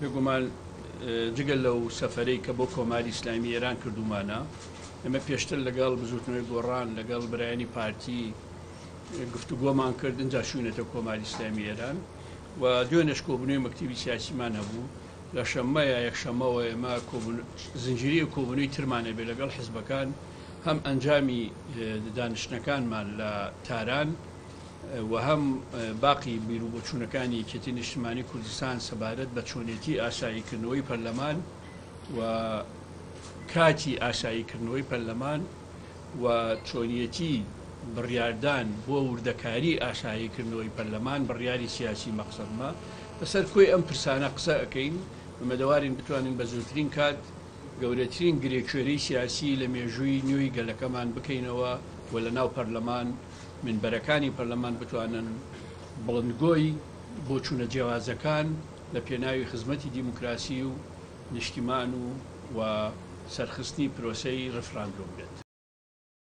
بێگومان جگەل لەو سەفەرەی کە بۆ کۆماری ئیسلامی ئێران کردومانە ئەمە پێشتر لەگەڵ بزوتنەوەی گۆڕان لەگەڵ برایانی پارتی گفتوگۆمان کرد اینجا شوونێتە کۆماری ئیسلامی ئێران و دوێنێش کۆبوونەوەی مەکتتیبی سیاسیمان هەبوو لە شەممەیە یەکشەمەوە ئێمە زنجیری کۆبوونەوەی ترمانە بێ لەگەڵ حیزبەکان هەم ئەنجامی دانیشتەکانمان لە تاران و هەم باقی بیرروبۆچوونەکانی کێتی نیشتمانی کوردستان سەبارەت بە چۆنێتی ئاساییکردنەوەی پەرلەمان و کاتی ئاساییکردنەوەی پەرلەمان و چۆنیەتی بڕیاردان بۆ وردەکاری ئاساییکردنەوەی پەرلەمان بڕیاری سیاسی مەقسەدمە بەسەر کۆی ئەم پرسانە قسە ئەەکەین بەمەدەوارین بتوانین بە زووترین کات گەورەترین گرێکوێرەی سیاسی لە مێژووی نوێی گەلەکەمان بکەینەوە و لە ناو پەرلەمان منبەرەکانی پەرلەمان بتوانن بڵندگۆی بۆ چوونە جیاوازەکان لە پێناوی خزمەتی دیموکراسی و نیشتیمان و سەرخستنی پرۆسەی ڕفراندۆم بێت.